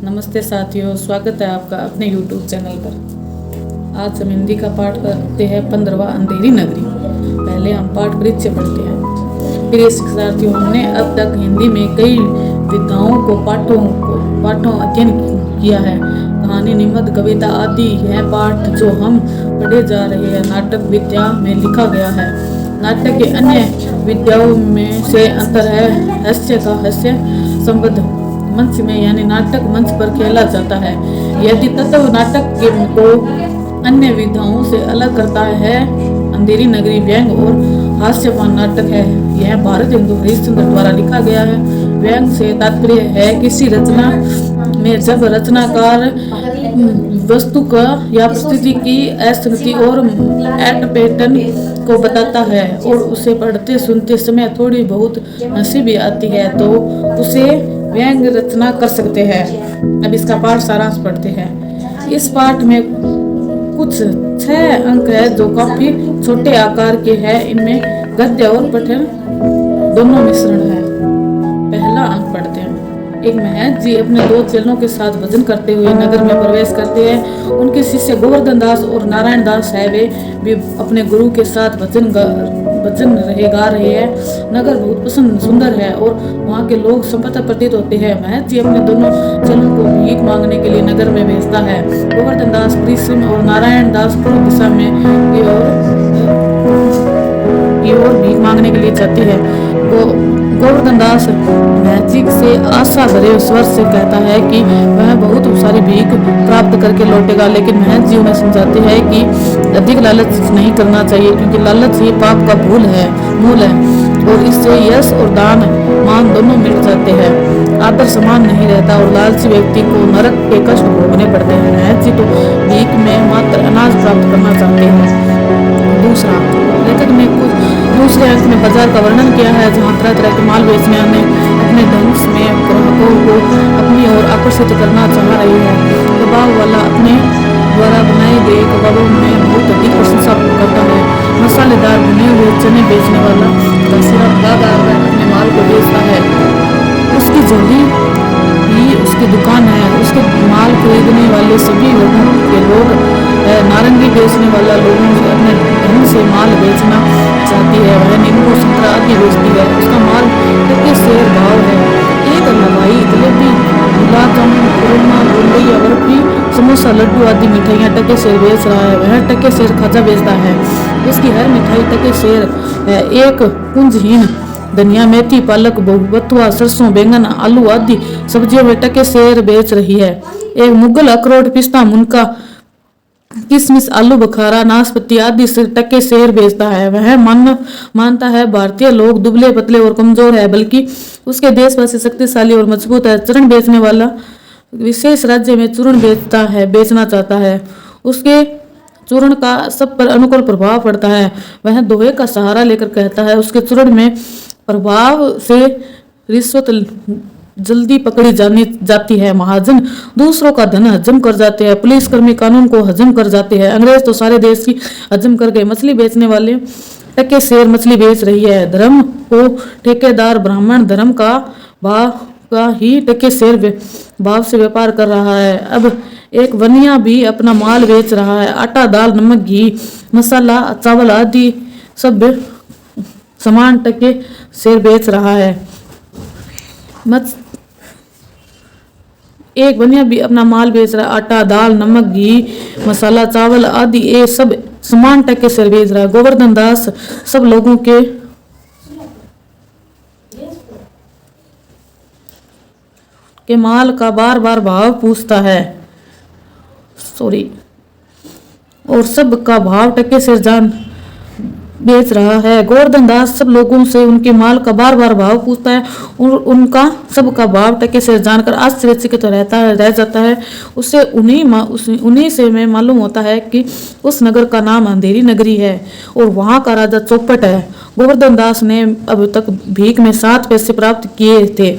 नमस्ते साथियों, स्वागत है आपका अपने YouTube चैनल पर। आज हम हिंदी का पाठ करते हैं 15वां अंधेरी नगरी। पहले हम पाठ परिचय पढ़ते हैं। प्रिय शिक्षार्थियों, हमने अब तक हिंदी में कई विधाओं को पाठों अध्ययन किया है। कहानी, निबंध, कविता आदि यह पाठ जो हम पढ़े जा रहे हैं नाटक विद्या में लिखा गया है। नाटक के अन्य विद्याओं में से अंतर है हास्य का हास्य संबद्ध मंच में यानी नाटक मंच पर खेला जाता है। यदि तत्व नाटक को अन्य विधाओं से अलग करता है अंधेरी नगरी व्यंग और हास्यवान नाटक है। यह भारत हिंदू हरिश्चंद्र द्वारा लिखा गया है। व्यंग से तात्पर्य है किसी रचना में जब रचनाकार वस्तु का या परिस्थिति की असंगति और एटपेटन को बताता है और उसे पढ़ते सुनते समय थोड़ी बहुत हंसी भी आती है तो उसे व्यंग रचना कर सकते हैं। अब इसका पाठ सारांश पढ़ते हैं। इस पाठ में कुछ 6 अंक है जो काफी छोटे आकार के हैं। इनमें गद्य और पठन दोनों मिश्रण है। पहला अंक पढ़ते हैं। एक महंत जी अपने 2 चेलों के साथ भजन करते हुए नगर में प्रवेश करते हैं। उनके शिष्य गोवर्धन दास और नारायण दास है वे भी अपने गुरु के साथ भजन गा रहे हैं। नगर बहुत पसंद सुंदर है और वहाँ के लोग संपन्न प्रतीत होते हैं। महंत जी अपने दोनों चेलों को भीख मांगने के लिए नगर में भेजता है। गोवर्धन दास पश्चिम और नारायण दास पूर्व दिशा में की ओर भीख मांगने के लिए जाते हैं। गोवर्धन दास महंत जी से आशा भरे स्वर से कहता है कि वह बहुत सारी भीख प्राप्त करके लौटेगा, लेकिन महंत जी उन्हें समझाते हैं कि अधिक लालच नहीं करना चाहिए क्योंकि लालच ही पाप का मूल है और इससे यश और दान मान दोनों मिट जाते हैं। आदर समान नहीं रहता और लालची व्यक्ति को नरक के कष्ट भोगने पड़ते हैं। महंत जी तो भीख में मात्र अनाज प्राप्त करना चाहते हैं। दूसरा, लेखक ने कुछ दूसरे अंक में बाजार का वर्णन किया है जहाँ तरह तरह के माल बेचने वाले अपने ढंग में ग्राहकों को अपनी ओर आकर्षित करना चाह रहे हैं। कबाब वाला अपने द्वारा बनाए गए कबाबों में बहुत अधिक प्रशंसा करता है। मसालेदार भुने हुए चने बेचने वाला अपने माल को बेचता है। उसकी जल्दी ही उसकी दुकान है। उसके माल खरीदने वाले सभी लोगों के लोग नारंगी बेचने वाला लोगों से अपने ढंग से माल बेचना चाहती है। वह नींबू संतरा आदि बेचती है। उसका माल टके शेर भाव है। एक हलवाई जलेबी, गुलाब जामुन, खुरमा, बुंदी, बर्फी, समोसा, लड्डू आदि मिठाइयाँ टके शेर बेच रहा है। वह टके शेर खाजा बेचता है। उसकी हर मिठाई टके शेर है। एक कुंजहीन धनिया, मेथी, पालक, बथुआ, सरसों, बैंगन, आलू आदि सब्जियों में टके शेर बेच रही है। एक मुगल अखरोट, पिस्ता, मुनका, किशमिश, आलू बुखारा, नाशपाती आदि से टके शेर बेचता है। वह मानता है भारतीय लोग दुबले पतले और कमजोर है, बल्कि उसके देशवासी शक्तिशाली और मजबूत है। चूर्ण बेचने वाला विशेष राज्य में चूर्ण बेचना चाहता है। उसके चूर्ण का सब पर अनुकूल प्रभाव पड़ता है। वह दोहे का सहारा लेकर कहता है उसके चूर्ण में प्रभाव से रिश्वत जल्दी पकड़ी जाती है। महाजन दूसरों का धन हजम कर जाते हैं। पुलिसकर्मी कानून को हजम कर जाते हैं। अंग्रेज तो सारे देश की हजम कर गए। मछली बेचने वाले टके शेर मछली बेच रही है। धर्म को ठेकेदार ब्राह्मण धर्म का भाव का ही टके शेर भाव से व्यापार कर रहा है। अब एक वनिया भी अपना माल बेच रहा है। आटा, दाल, नमक, घी, मसाला, चावल आदि सब सामान टके शेर बेच रहा है। एक बनिया भी अपना माल बेच रहा है। आटा, दाल, नमक, घी, मसाला, चावल आदि ये सब सामान टके शेर बेच रहा है। गोवर्धन दास सब लोगों के माल का बार बार भाव पूछता है और सब का भाव टके शेर जान बेच रहा है। गोवर्धन दास सब लोगों से उनके माल का बार बार भाव पूछता है और उनका सबका भाव टके से जानकर आश्चर्यचकित रह जाता है। उसे उन्हीं से में मालूम होता है कि उस नगर का नाम अंधेरी नगरी है और वहाँ का राजा चौपट है। गोवर्धन दास ने अब तक भीख में 7 पैसे प्राप्त किए थे,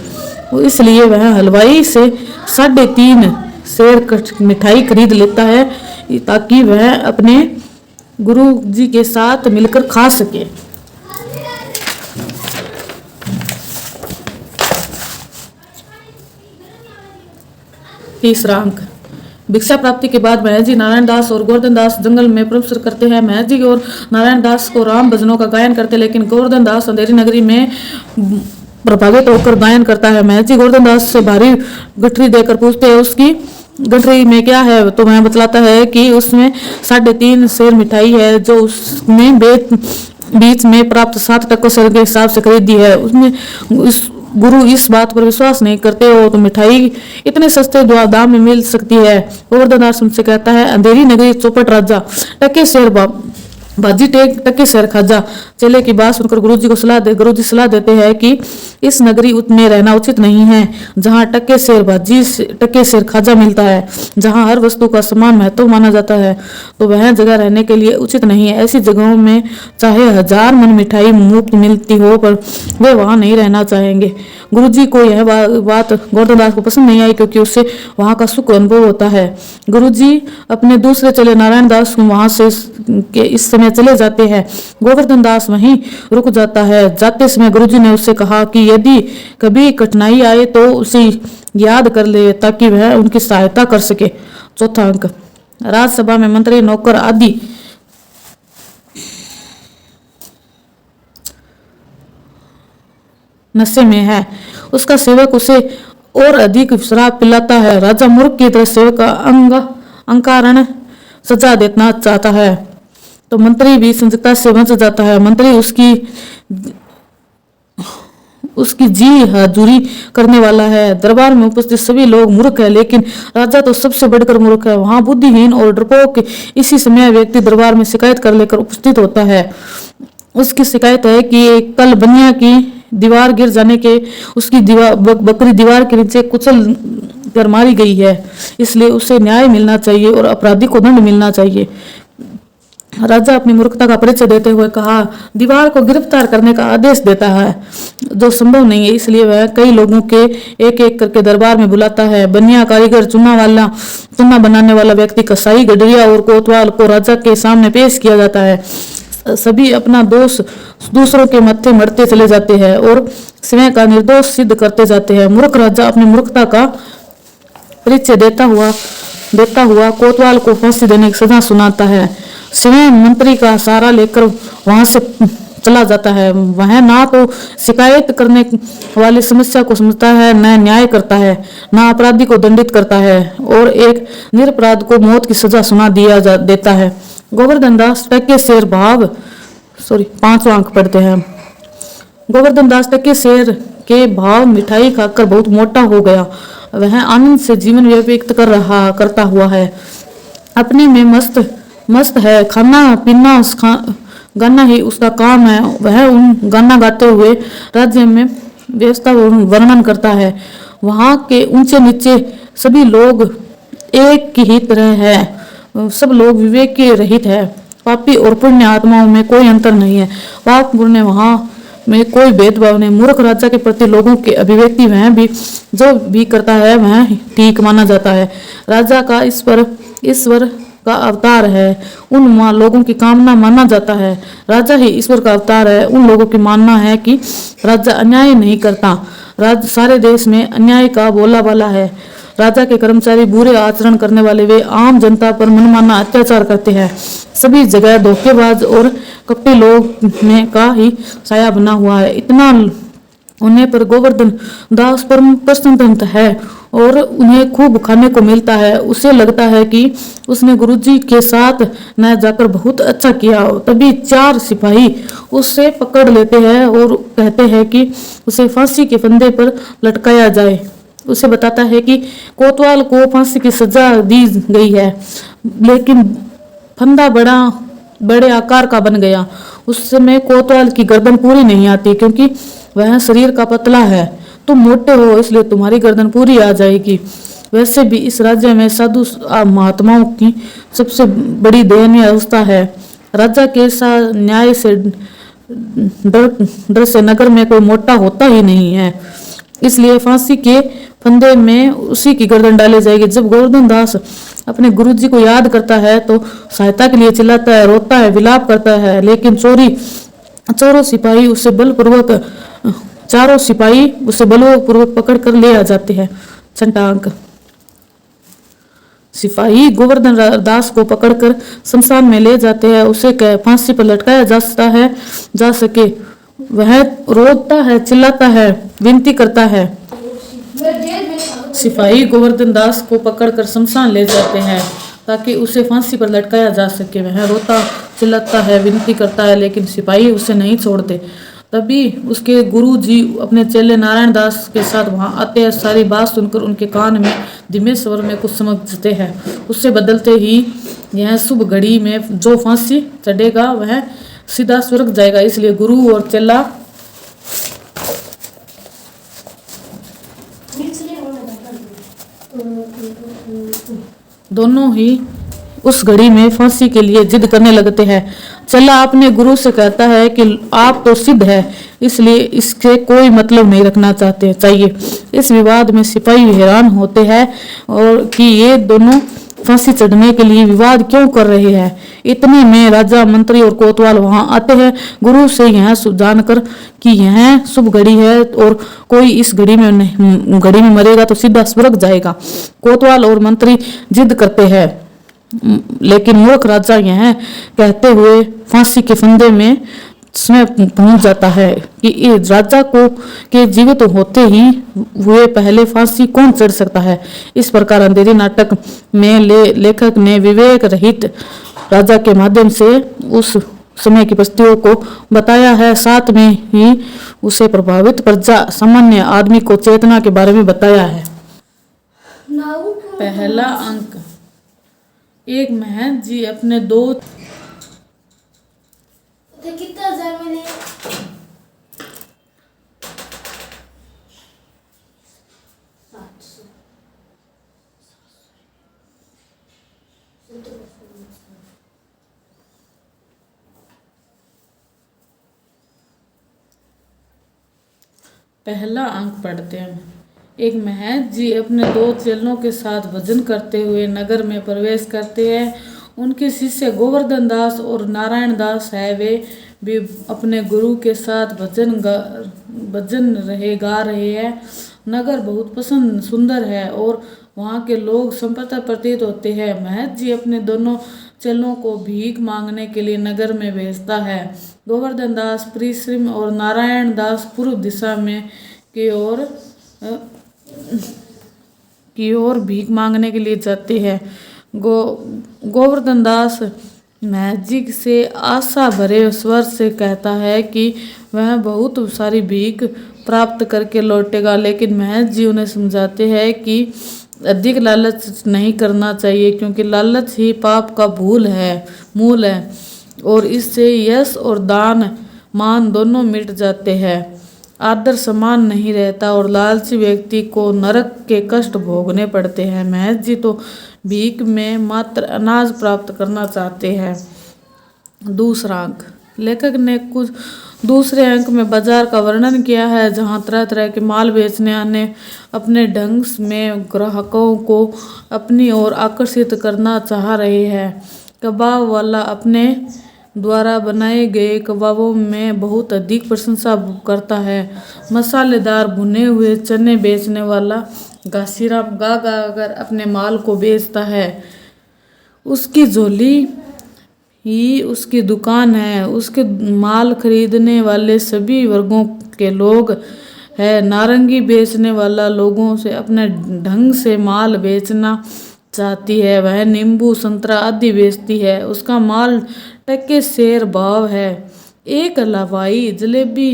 इसलिए वह हलवाई से 3.5 शेर मिठाई खरीद लेता है ताकि वह अपने गुरु जी के साथ मिलकर खा सके। तीसरा अंक। भिक्षा प्राप्ति के बाद महर्षि नारायण दास और गोवर्धन दास जंगल में प्रवेश करते हैं। महर्षि और नारायण दास को राम भजनों का गायन करते, लेकिन गोवर्धन दास अंधेरी नगरी में प्रभावित होकर गायन करता है। महर्षि गोवर्धन दास से भारी गठरी देकर पूछते हैं उसकी गठरी में क्या है, तो वह बतलाता है कि उसमें 3.5 सेर मिठाई है जो उसने बीच में प्राप्त 7 टकों सेर के हिसाब से खरीदी है। उसने गुरु इस बात पर विश्वास नहीं करते हो तो मिठाई इतने सस्ते दाम में मिल सकती है। गोवर्धन दास उनसे कहता है, अंधेरी नगरी चौपट राजा टके शेर बाजी टेक टके शेर खाजा। चेले की बात सुनकर गुरुजी सलाह देते हैं कि इस नगरी में रहना उचित नहीं है, जहाँ टके शेर बाजी टके शेर खाजा मिलता है, जहाँ हर वस्तु का समान महत्व माना जाता है, तो वह जगह रहने के लिए उचित नहीं है। ऐसी जगहों में चाहे 1000 मन मिठाई मुफ्त मिलती हो, पर वे वहाँ नहीं रहना चाहेंगे। गुरुजी को यह बात गोवर्धन दास को पसंद नहीं आई, क्योंकि उससे वहाँ का सुख अनुभव होता है। गुरुजी अपने दूसरे चेले नारायण दास वहाँ से इस समय चले जाते हैं। गोवर्धन दास वहीं रुक जाता है। जाते समय गुरुजी ने उससे कहा कि यदि कभी कठिनाई आए तो उसे याद कर ले, ताकि वह उनकी सहायता कर सके। चौथा अंक। राज्यसभा में मंत्री नौकर आदि नशे में है, उसका सेवक उसे और अधिक शराब पिलाता है। राजा मूर्ख की तरह सेवक का अंकारण सजा देना चाहता है, तो मंत्री भी संजकता से बच जाता है। मंत्री उसकी जी हाजुरी करने वाला है। दरबार में उपस्थित सभी लोग मूर्ख है, लेकिन राजा तो सबसे बढ़कर मूर्ख है। वहां बुद्धिहीन और डरपोक इसी समय व्यक्ति दरबार में शिकायत कर लेकर उपस्थित होता है। उसकी शिकायत है कि कल बनिया की दीवार गिर जाने के उसकी बकरी दीवार के नीचे कुचल कर मारी गई है, इसलिए उसे न्याय मिलना चाहिए और अपराधी को दंड मिलना चाहिए। राजा अपनी मूर्खता का परिचय देते हुए कहा, दीवार को गिरफ्तार करने का आदेश देता है, जो संभव नहीं है, इसलिए वह कई लोगों के एक एक करके दरबार में बुलाता है। बनिया कारीगर, चूना बनाने वाला व्यक्ति, कसाई, गडरिया और कोतवाल को राजा के सामने पेश किया जाता है। सभी अपना दोष दूसरों के मत्थे मरते चले जाते हैं और स्वयं का निर्दोष सिद्ध करते जाते हैं। मूर्ख राजा अपनी मूर्खता का परिचय देता हुआ कोतवाल को फांसी देने की सजा सुनाता है। स्वयं मंत्री का सहारा लेकर वहां से चला जाता है। वह ना तो शिकायत करने वाली समस्या को समझता है, न न्याय करता है, न अपराधी को दंडित करता है, और एक निरपराध को मौत की सजा सुना देता है। गोवर्धन दास टके शेर 5वां अंक पढ़ते हैं। गोवर्धन दास टके शेर के भाव मिठाई खाकर बहुत मोटा हो गया। वह आनंद से जीवन व्यतीत करता हुआ है, अपने में मस्त है। खाना पीना गाना ही उसका काम है। वह उन गाना गाते हुए राज्य में व्यवस्था वर्णन करता है। वहाँ के ऊंचे नीचे सभी लोग एक ही तरह है, सब लोग विवेक के रहित है। पापी और पुण्य आत्माओं में कोई अंतर नहीं है। पाप पुण्य वहाँ में कोई भेदभाव नहीं। मूर्ख राजा के प्रति लोगों की अभिव्यक्ति वह भी जो भी करता है वह ठीक माना जाता है। राजा का ईश्वर का अवतार है, उन लोगों की कामना माना जाता है। राजा ही ईश्वर का अवतार है, उन लोगों की मानना है कि राजा अन्याय नहीं करता। सारे देश में अन्याय का बोलाबाला है। राजा के कर्मचारी बुरे आचरण करने वाले, वे आम जनता पर मनमाना अत्याचार करते हैं। सभी जगह धोखेबाज और कपटी लोग में का ही साया बना हुआ है। इतना होने पर गोवर्धन दास परम प्रसन्न है और उन्हें खूब खाने को मिलता है। उसे लगता है कि उसने गुरुजी के साथ न जाकर बहुत अच्छा किया। तभी 4 सिपाही उसे पकड़ लेते हैं और कहते हैं कि उसे फांसी के फंदे पर लटकाया जाए। उसे बताता है कि कोतवाल को फांसी की सजा दी गई है, लेकिन फंदा बड़े आकार का बन गया। उस समय कोतवाल की गर्दन पूरी नहीं आती, क्योंकि वह शरीर का पतला है। तुम मोटे हो, इसलिए तुम्हारी गर्दन पूरी आ जाएगी। वैसे भी इस राज्य में साधु महात्माओं की सबसे बड़ी दयनीय अवस्था है। राजा के साथ न्याय से डर से नगर में कोई मोटा होता ही नहीं है, इसलिए फांसी के फंदे में उसी की गर्दन डाली जाएगी। जब गोवर्धन दास अपने गुरुजी को याद करता है तो सहायता के लिए चिल्लाता है, रोता है, विलाप करता है, लेकिन चारों सिपाही उसे बलपूर्वक पकड़ कर ले आ जाते हैं। 6वां अंक। सिपाही गोवर्धन दास को पकड़कर शमशान में ले जाते हैं। उसे फांसी पर लटकाया जा सके। वह रोता है, चिल्लाता है, विनती करता है। सिपाही गोवर्धन दास को पकड़कर शमशान ले जाते हैं ताकि उसे फांसी पर लटकाया जा सके। वह रोता चिल्लाता है, विनती करता है, लेकिन सिपाही उसे नहीं छोड़ते। तभी उसके गुरु जी अपने चेले नारायण दास के साथ वहां आते हैं। सारी बात सुनकर उनके कान में धीमे स्वर में कुछ समझते हैं। उससे बदलते ही यह शुभ घड़ी में जो फांसी चढ़ेगा वह सीधा स्वर्ग जाएगा। इसलिए गुरु और चेला दोनों ही उस घड़ी में फांसी के लिए जिद करने लगते हैं। चेला अपने गुरु से कहता है कि आप तो सिद्ध है, इसलिए इससे कोई मतलब नहीं रखना चाहिए। इस विवाद में सिपाही हैरान होते हैं और कि ये दोनों फांसी चढ़ने के लिए विवाद क्यों कर रहे हैं। इतने में राजा, मंत्री और कोतवाल वहां आते हैं। गुरु से यह जानकर कि यह शुभ घड़ी है और कोई इस घड़ी में मरेगा तो सीधा स्वर्ग जाएगा, कोतवाल और मंत्री जिद करते हैं। लेकिन मूर्ख राजा यह कहते हुए फांसी के फंदे में समय पहुंच जाता है कि इस राजा को के जीवित होते ही हुए पहले फांसी कौन चढ़ सकता है। इस प्रकार अंधेरी नाटक में लेखक ने विवेक रहित राजा के माध्यम से उस समय की परिस्थितियों को बताया है। साथ में ही उसे प्रभावित प्रजा, सामान्य आदमी को चेतना के बारे में बताया है। पहला अंक, एक महंत जी अपने दो कितना हजार में पहला अंक पढ़ते हैं। एक महंत जी अपने दो चेलों के साथ भजन करते हुए नगर में प्रवेश करते हैं। उनके शिष्य गोवर्धन दास और नारायण दास है, वे भी अपने गुरु के साथ भजन गा रहे हैं। नगर बहुत सुंदर है और वहाँ के लोग संपन्न प्रतीत होते हैं। महंत जी अपने दोनों चेलों को भीख मांगने के लिए नगर में भेजता है। गोवर्धन दास पश्चिम और नारायण दास पूर्व दिशा में की ओर भीख मांगने के लिए जाते हैं। गोवर्धन दास महंत जी से आशा भरे स्वर से कहता है कि वह बहुत सारी भीख प्राप्त करके लौटेगा, लेकिन महंत जी उन्हें समझाते हैं कि अधिक लालच नहीं करना चाहिए, क्योंकि लालच ही पाप का मूल है और इससे यश और दान मान दोनों मिट जाते हैं। आदर समान नहीं रहता और लालची व्यक्ति को नरक के कष्ट भोगने पड़ते हैं। महंत जी तो भीख में मात्र अनाज प्राप्त करना चाहते हैं। दूसरा अंक, लेखक ने कुछ दूसरे अंक में बाजार का वर्णन किया है, जहां तरह तरह के माल बेचने आने अपने ढंग में ग्राहकों को अपनी ओर आकर्षित करना चाह रहे हैं। कबाब वाला अपने द्वारा बनाए गए कबाबों में बहुत अधिक प्रशंसा करता है। मसालेदार भुने हुए चने बेचने वाला घासीराम गा कर अपने माल को बेचता है। उसकी झोली ही उसकी दुकान है। उसके माल खरीदने वाले सभी वर्गों के लोग हैं। नारंगी बेचने वाला लोगों से अपने ढंग से माल बेचना चाहती है। वह नींबू, संतरा आदि बेचती है। उसका माल टके शेर भाव है। एक हलवाई जलेबी,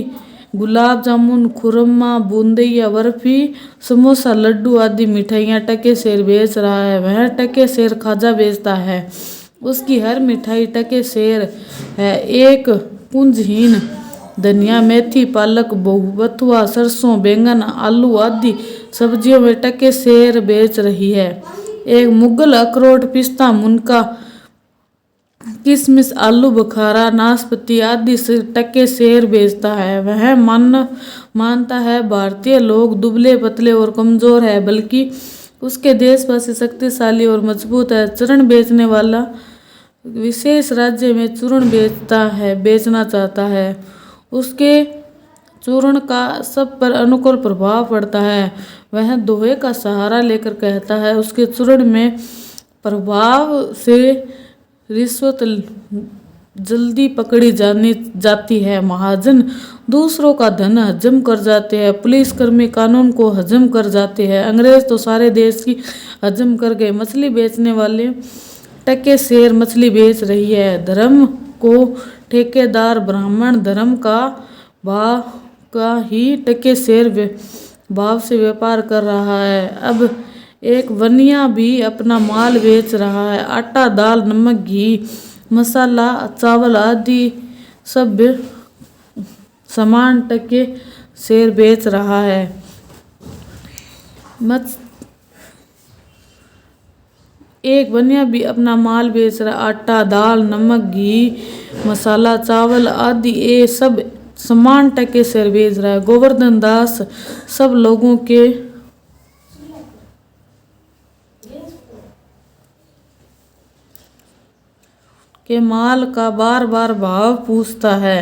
गुलाब जामुन, खुरमा, बूंदिया, बर्फी, समोसा, लड्डू आदि मिठाइयाँ टके शेर बेच रहा है। वह टके शेर खाजा बेचता है। उसकी हर मिठाई टके शेर है। एक पुंजहीन धनिया, मेथी, पालक, बथुआ, सरसों, बैंगन, आलू आदि सब्जियों में टके शेर बेच रही है। एक मुगल अखरोट, पिस्ता, मुनका, किशमिश, आलू बुखारा, नाशपाती आदि से टके शेर बेचता है। वह मानता है भारतीय लोग दुबले पतले और कमजोर है, बल्कि उसके देशवासी शक्तिशाली और मजबूत है। चूर्ण बेचने वाला विशेष राज्य में चूर्ण बेचना चाहता है। उसके चूर्ण का सब पर अनुकूल प्रभाव पड़ता है। वह दोहे का सहारा लेकर कहता है, उसके चूर्ण में प्रभाव से रिश्वत जल्दी पकड़ी जानी जाती है। महाजन दूसरों का धन हजम कर जाते हैं, पुलिसकर्मी कानून को हजम कर जाते हैं, अंग्रेज तो सारे देश की हजम कर गए। मछली बेचने वाले टके शेर मछली बेच रही है, धर्म को ठेकेदार ब्राह्मण धर्म का ही टके शेर भाव से व्यापार कर रहा है। अब एक बनिया भी अपना माल बेच रहा है, आटा दाल नमक घी मसाला चावल आदि सब सामान टके शेर बेच रहा है। एक बनिया भी अपना माल बेच रहा, आटा दाल नमक घी मसाला चावल आदि ये सब सामान टके शेर बेच रहा है। गोवर्धन दास सब लोगों के माल का बार बार भाव पूछता है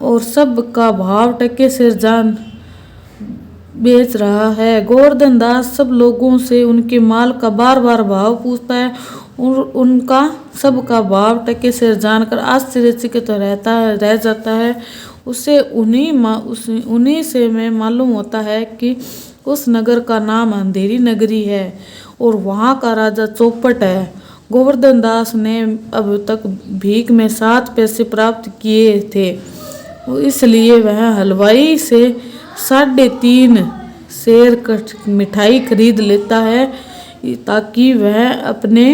और सब का भाव टके शेर जान बेच रहा है। गोवर्धन दास सब लोगों से उनके माल का बार बार भाव पूछता है और उनका सब का भाव टके शेर जानकर आश्चर्यचकित रह जाता है। उसे उन्हीं से में मालूम होता है कि उस नगर का नाम अंधेरी नगरी है और वहाँ का राजा चौपट है। गोवर्धन दास ने अब तक भीख में 7 पैसे प्राप्त किए थे, इसलिए वह हलवाई से 3.5 सेर मिठाई खरीद लेता है ताकि वह अपने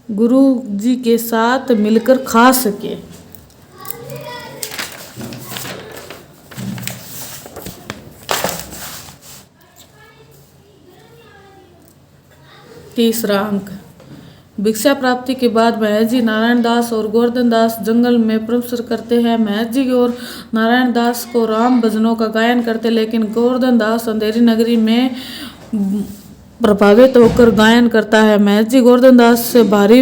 गुरु जी के साथ मिलकर खा सके। तीसरा अंक। भिक्षा प्राप्ति के बाद महर्षि जी नारायण दास और गोवर्धन दास जंगल में प्रवेश करते हैं। महर्षि जी और नारायण दास को राम भजनों का गायन करते, लेकिन गोवर्धन दास अंधेरी नगरी में प्रभावित होकर गायन करता है। महर्षि जी गोवर्धन दास से भारी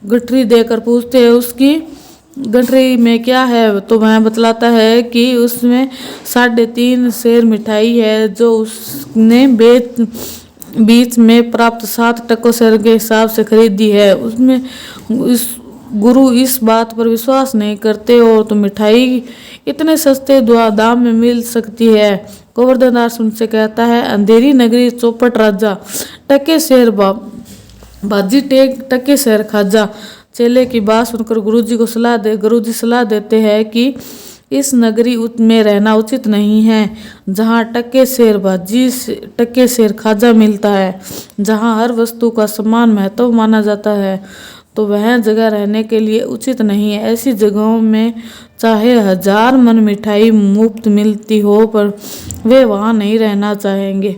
गठरी देकर पूछते हैं उसकी गठरी में क्या है, तो वह बतलाता है कि उसमें 3.5 सेर मिठाई है जो उसने बीच में प्राप्त 7 टकों शेर के हिसाब से खरीदी है। उसमें गुरु इस बात पर विश्वास नहीं करते और तो मिठाई इतने सस्ते दाम में मिल सकती है। गोवर्धन दास उनसे कहता है, अंधेरी नगरी चौपट राजा टके शेर बाजी टके शेर खाजा। चेले की बात सुनकर गुरुजी सलाह देते हैं कि इस नगरी में रहना उचित नहीं है, जहाँ टके शेर बाजी टके शेर खाजा मिलता है, जहाँ हर वस्तु का समान महत्व माना जाता है, तो वह जगह रहने के लिए उचित नहीं है। ऐसी जगहों में चाहे 1000 मन मिठाई मुफ्त मिलती हो, पर वे वहाँ नहीं रहना चाहेंगे।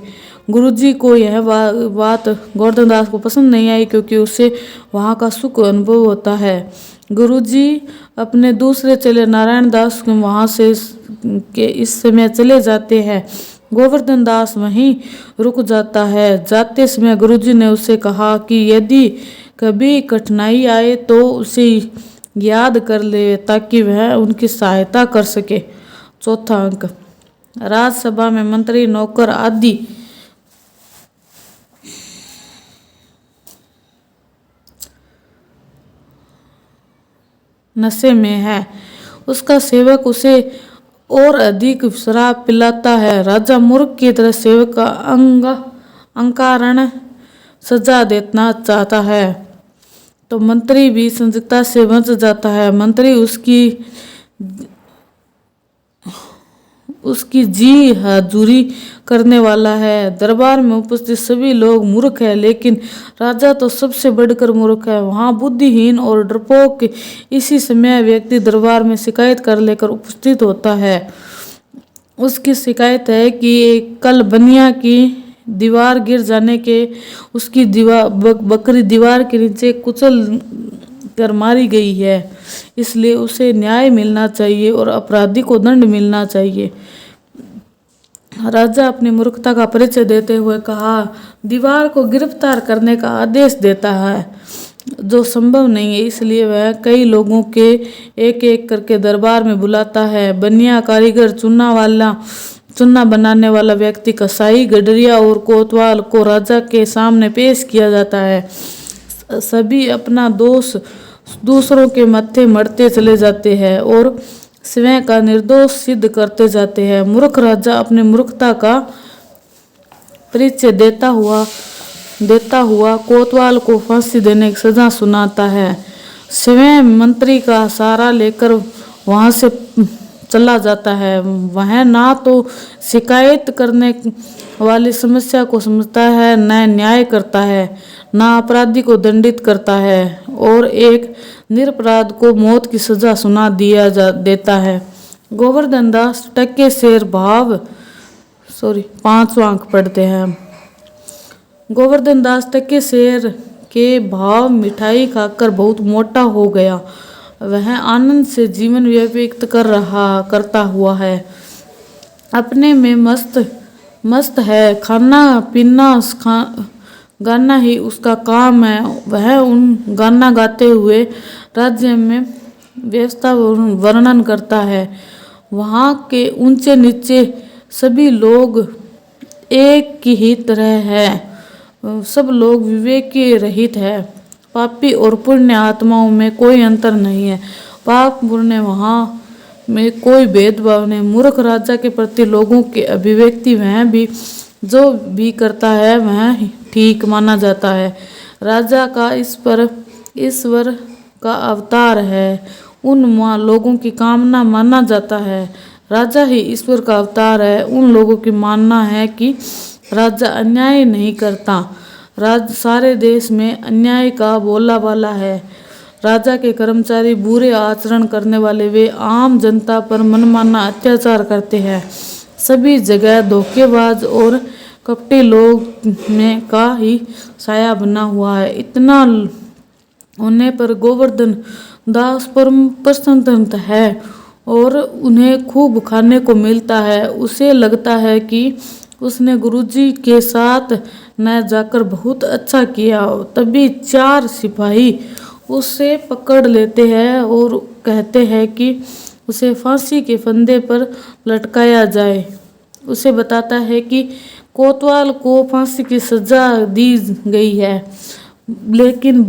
गुरुजी को यह बात गोवर्धन दास को पसंद नहीं आई, क्योंकि उसे वहाँ का सुख अनुभव होता है। गुरुजी अपने दूसरे चेले नारायण दास को वहाँ से इस समय चले जाते हैं। गोवर्धन दास वहीं रुक जाता है। जाते समय गुरुजी ने उसे कहा कि यदि कभी कठिनाई आए तो उसे याद कर ले, ताकि वह उनकी सहायता कर सके। चौथा अंक। राजसभा में मंत्री नौकर आदि नशे में है, उसका सेवक उसे और अधिक शराब पिलाता है। राजा मूर्ख की तरह सेवक का अंकारण सजा देना चाहता है, तो मंत्री भी संदिग्धता से बच जाता है। मंत्री उसकी जी हाजुरी करने वाला है। दरबार में उपस्थित सभी लोग मूर्ख है, लेकिन राजा तो सबसे बढ़कर मूर्ख है। वहाँ बुद्धिहीन और डरपोक इसी समय व्यक्ति दरबार में शिकायत कर लेकर उपस्थित होता है। उसकी शिकायत है कि कल बनिया की दीवार गिर जाने के उसकी बकरी दीवार के नीचे कुचल कर मारी गई है, इसलिए उसे न्याय मिलना चाहिए और अपराधी को दंड मिलना चाहिए। राजा अपनी मूर्खता का परिचय देते हुए कहा, दीवार को गिरफ्तार करने का आदेश देता है, जो संभव नहीं है, इसलिए वह कई लोगों के एक एक करके दरबार में बुलाता है। बनिया कारीगर चूना वाला चुन्ना बनाने वाला व्यक्ति कसाई, गडरिया और कोतवाल को राजा के सामने पेश किया जाता है। सभी अपना दोष दूसरों के मत्थे मढ़ते चले जाते हैं और स्वयं का निर्दोष सिद्ध करते जाते हैं। मूर्ख राजा अपनी मूर्खता का परिचय देता हुआ कोतवाल को फांसी देने की सजा सुनाता है। स्वयं मंत्री का सहारा लेकर वहां से चला जाता है। वह ना तो शिकायत करने वाली समस्या को समझता है, न न्याय करता है, ना अपराधी को दंडित करता है और एक निरपराध को मौत की सजा सुना देता है। गोवर्धन दास टक्के शेर भाव 5वां अंक पढ़ते हैं। गोवर्धन दास टक्के शेर के भाव मिठाई खाकर बहुत मोटा हो गया। वह आनंद से जीवन व्यतीत करता हुआ है, अपने में मस्त है। खाना पीना गाना ही उसका काम है। वह उन गाना गाते हुए राज्य में व्यवस्था वर्णन करता है। वहाँ के ऊंचे नीचे सभी लोग एक ही तरह है, सब लोग विवेक के रहित है। पापी और पुण्य आत्माओं में कोई अंतर नहीं है। पाप पुण्य वहाँ में कोई भेदभाव नहीं। मूर्ख राजा के प्रति लोगों की अभिव्यक्ति वह भी जो भी करता है वह ठीक माना जाता है। राजा का ईश्वर का अवतार है, उन लोगों की कामना माना जाता है। राजा ही ईश्वर का अवतार है, उन लोगों की मानना है कि राजा अन्याय नहीं करता। सारे देश में अन्याय का बोलबाला है। राजा के कर्मचारी बुरे आचरण करने वाले, वे आम जनता पर मनमाना अत्याचार करते हैं। सभी जगह धोखेबाज और कपटी लोग में का ही साया बना हुआ है। इतना होने पर गोवर्धन दास परम प्रसन्न है और उन्हें खूब खाने को मिलता है। उसे लगता है कि उसने गुरुजी के साथ न जाकर बहुत अच्छा किया। तभी 4 सिपाही उसे पकड़ लेते हैं और कहते हैं कि उसे फांसी के फंदे पर लटकाया जाए। उसे बताता है कि कोतवाल को फांसी की सजा दी गई है, लेकिन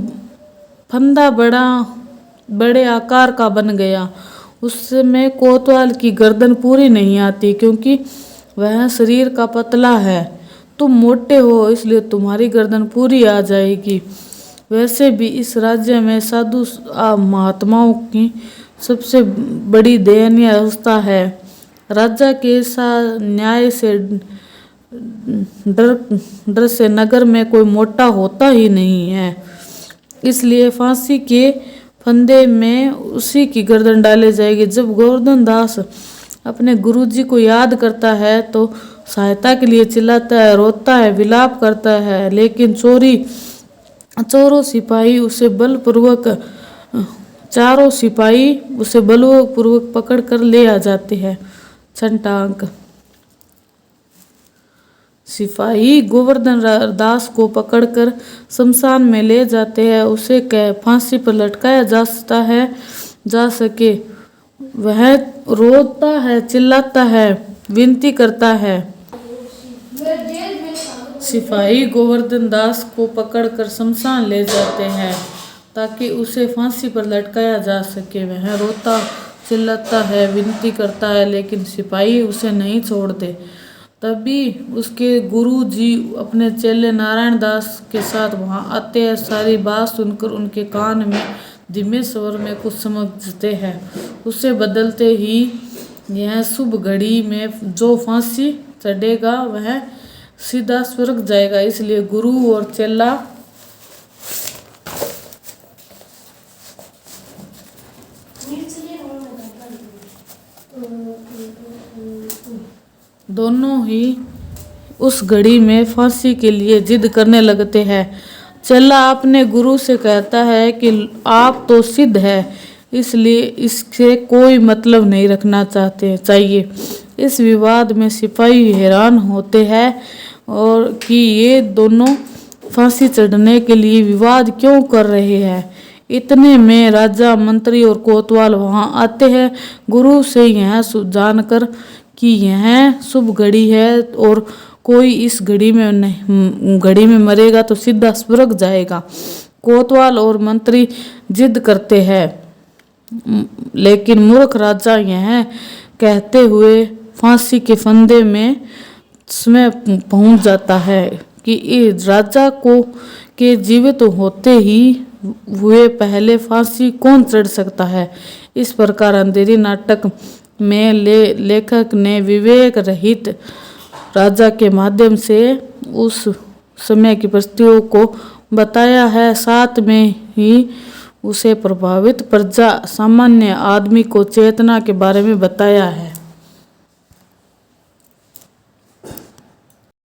फंदा बड़े आकार का बन गया। उसमें कोतवाल की गर्दन पूरी नहीं आती, क्योंकि वह शरीर का पतला है। तुम मोटे हो, इसलिए तुम्हारी गर्दन पूरी आ जाएगी। वैसे भी इस राज्य में साधु महात्माओं की सबसे बड़ी दयनीय अवस्था है। राजा के न्याय से डर से नगर में कोई मोटा होता ही नहीं है, इसलिए फांसी के फंदे में उसी की गर्दन डाली जाएगी। जब गोवर्धन दास अपने गुरुजी को याद करता है तो सहायता के लिए चिल्लाता है, रोता है, विलाप करता है, लेकिन चारों सिपाही उसे बलपूर्वक पकड़ कर ले आ जाते हैं। 6वां अंक। सिपाही गोवर्धन दास को पकड़कर शमशान में ले जाते हैं। उसे फांसी पर लटकाया जा सके। वह रोता है, चिल्लाता है, विनती करता है। सिपाही गोवर्धन दास को पकड़कर शमशान ले जाते हैं ताकि उसे फांसी पर लटकाया जा सके। वह रोता चिल्लाता है, विनती करता है, लेकिन सिपाही उसे नहीं छोड़ते। तभी उसके गुरु जी अपने चेले नारायण दास के साथ वहां आते हैं। सारी बात सुनकर उनके कान में धीमे स्वर में कुछ समझते हैं। उसे बदलते ही यह शुभ घड़ी में जो फांसी चढ़ेगा वह सीधा स्वर्ग जाएगा। इसलिए गुरु और चेला दोनों ही उस घड़ी में फांसी के लिए जिद करने लगते हैं। चेला अपने गुरु से कहता है कि आप तो सिद्ध है, इसलिए इससे कोई मतलब नहीं रखना चाहिए। इस विवाद में सिपाही हैरान होते हैं और कि ये दोनों फांसी चढ़ने के लिए विवाद क्यों कर रहे हैं। इतने में राजा, मंत्री और कोतवाल वहां आते हैं। गुरु से यह जानकर कि यह शुभ घड़ी है और कोई इस घड़ी में मरेगा तो सीधा स्वर्ग जाएगा। कोतवाल और मंत्री जिद करते हैं, लेकिन मूर्ख राजा यह कहते हुए फांसी के फंदे में समय पहुंच जाता है कि इस राजा को के जीवित होते ही हुए पहले फांसी कौन चढ़ सकता है। इस प्रकार अंधेरी नाटक में लेखक ने विवेक रहित राजा के माध्यम से उस समय की परिस्थितियों को बताया है, साथ में ही उसे प्रभावित प्रजा सामान्य आदमी को चेतना के बारे में बताया है।